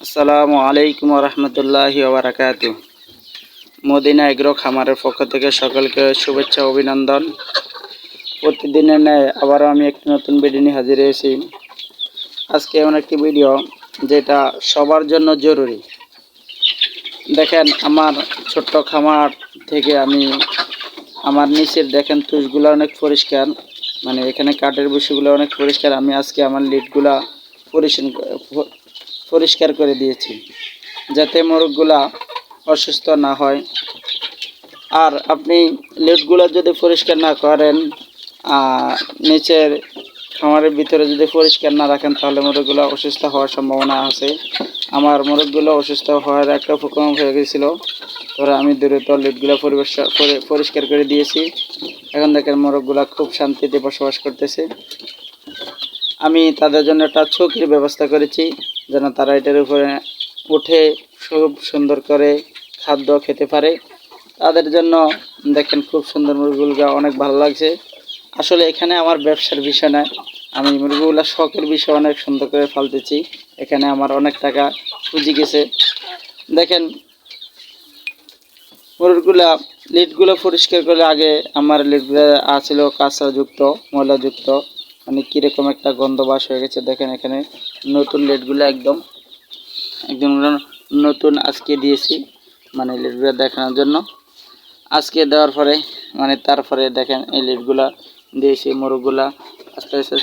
আসসালামু আলাইকুম রহমতুল্লাহি ওবারাকাতু। মদিনা এগ্রো খামারের পক্ষ থেকে সকলকে শুভেচ্ছা অভিনন্দন। প্রতিদিনের ন্যায় আবারও আমি একটি নতুন ভিডিও নিয়ে হাজির হয়েছি। আজকে এমন একটি ভিডিও যেটা সবার জন্য জরুরি। দেখেন, আমার ছোট্ট খামার থেকে আমি আমার নিচের দেখেন তুষগুলো অনেক পরিষ্কার, মানে এখানে কাঠের বসিগুলো অনেক পরিষ্কার। আমি আজকে আমার লিডগুলা পরিষ্কার করে দিয়েছি যাতে মোরগগুলা অসুস্থ না হয়। আর আপনি লিডগুলো যদি পরিষ্কার না করেন, নিচের খামারের ভিতরে যদি পরিষ্কার না রাখেন, তাহলে মোরগগুলো অসুস্থ হওয়ার সম্ভাবনা আছে। আমার মোরগগুলো অসুস্থ হওয়ার একটা উপক্রম হয়ে গেছিলো, ধরে আমি দ্রুত লিডগুলো পরিষ্কার করে দিয়েছি। এখন দেখেন মোরগগুলো খুব শান্তিতে বসবাস করতেছে। আমি তাদের জন্য একটা চৌকির ব্যবস্থা করেছি, যেন তারা এটার উপরে উঠে খুব সুন্দর করে খাদ্য খেতে পারে। তাদের জন্য দেখেন খুব সুন্দর মুরগিগুলো, অনেক ভালো লাগছে। আসলে এখানে আমার ব্যবসার বিষয় নয়, আমি মুরগিগুলো শখের বিষয় অনেক সুন্দর করে ফালতেছি। এখানে আমার অনেক টাকা পুঁজি গেছে। দেখেন মুরগিগুলা লিডগুলো পরিষ্কার করে, আগে আমার লিডগুলো ছিল কাঁচাযুক্ত, ময়লাযুক্ত, মানে কীরকম একটা গন্ধ বাস হয়ে গেছে। দেখেন এখানে নতুন লিডগুলো একদম একদম নতুন আজকে দিয়েছি, মানে লিডগুলো দেখানোর জন্য। আজকে দেওয়ার পরে মানে তারপরে দেখেন এই লিডগুলা দিয়েছি। মুরগগুলা আস্তে আস্তে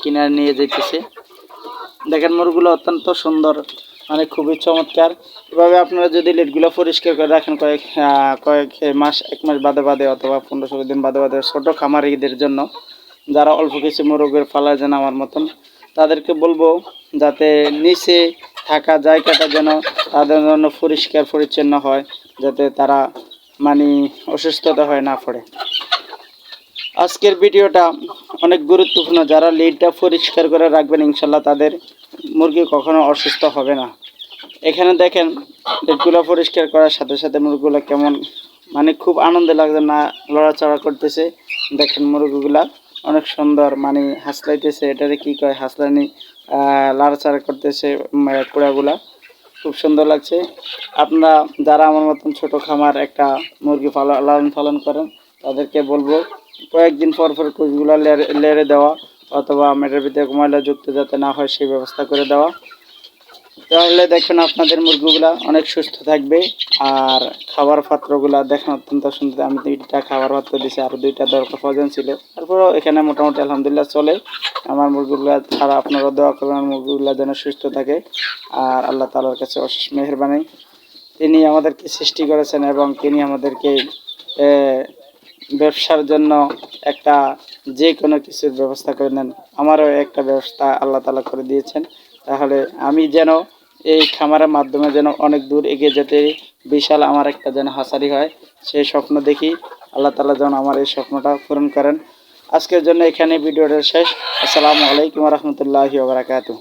কিনা নিয়ে যেতেছে। দেখেন মুরগগুলো অত্যন্ত সুন্দর, মানে খুবই চমৎকার। এভাবে আপনারা যদি লিডগুলো পরিষ্কার করে রাখেন কয়েক মাস, 1 মাস বাদে বাদে অথবা 15-16 দিন বাদে বাদে, ছোটো খামারিদের জন্য যারা অল্প কিছু মুরগের পালা যেন আমার মতন, তাদেরকে বলবো যাতে নিচে থাকা জায়গাটা যেন তাদের জন্য পরিষ্কার পরিচ্ছন্ন হয়, যাতে তারা মানে অসুস্থতা হয় না পড়ে। আজকের ভিডিওটা অনেক গুরুত্বপূর্ণ। যারা লিডটা পরিষ্কার করে রাখবেন, ইনশাল্লাহ তাদের মুরগি কখনো অসুস্থ হবে না। এখানে দেখেন লিডগুলো পরিষ্কার করার সাথে সাথে মুরগিগুলো কেমন মানে খুব আনন্দ লাগছে, না লড়াচড়া করতেছে। দেখেন মুরগিগুলা অনেক সুন্দর, মানে হাসলাইতেছে, এটারে কি কয়, হাসলানি, লড়াচড়া করতেছে কুড়াগুলা, খুব সুন্দর লাগছে। আপনারা যারা আমার মতন ছোট খামার একটা মুরগি লালন পালন করেন, তাদেরকে বলবো কয়েকদিন পর পর কুচগুলো লেড়ে দেওয়া, অথবা মেটের ভিতরে ময়লাযুক্ত যাতে না হয় সেই ব্যবস্থা করে দেওয়া। তাহলে দেখবেন আপনাদের মুরগিগুলা অনেক সুস্থ থাকবে। আর খাবার পাত্রগুলা দেখেন অত্যন্ত সুন্দর। আমি 2টা খাবার পাত্র দিয়েছি, আর 2টা দরকার প্রয়োজন ছিল। তারপরেও এখানে মোটামুটি আলহামদুলিল্লাহ চলে। আমার মুরগিগুলা ছাড়া আপনারা দোয়া করবেন আমার মুরগিগুলা যেন সুস্থ থাকে। আর আল্লাহ তাআলার কাছে অশেষ মেহেরবানি, তিনি আমাদেরকে সৃষ্টি করেছেন এবং তিনি আমাদেরকে ব্যবসার জন্য একটা যে কোনো কিছুর ব্যবস্থা করে নেন। আমারও একটা ব্যবস্থা আল্লাহ তাআলা করে দিয়েছেন। তাহলে আমি যেন এই খামারের মাধ্যমে যেন অনেক দূর এগিয়ে যেতে, বিশাল আমার একটা যেন হাসারি হয়, সেই স্বপ্ন দেখি। আল্লাহ তাআলা যেন আমার এই স্বপ্নটা পূরণ করেন। আজকের জন্য এখানে ভিডিওটা শেষ। আসসালামু আলাইকুম রহমতুল্লাহি ওয়া বারাকাতুহু।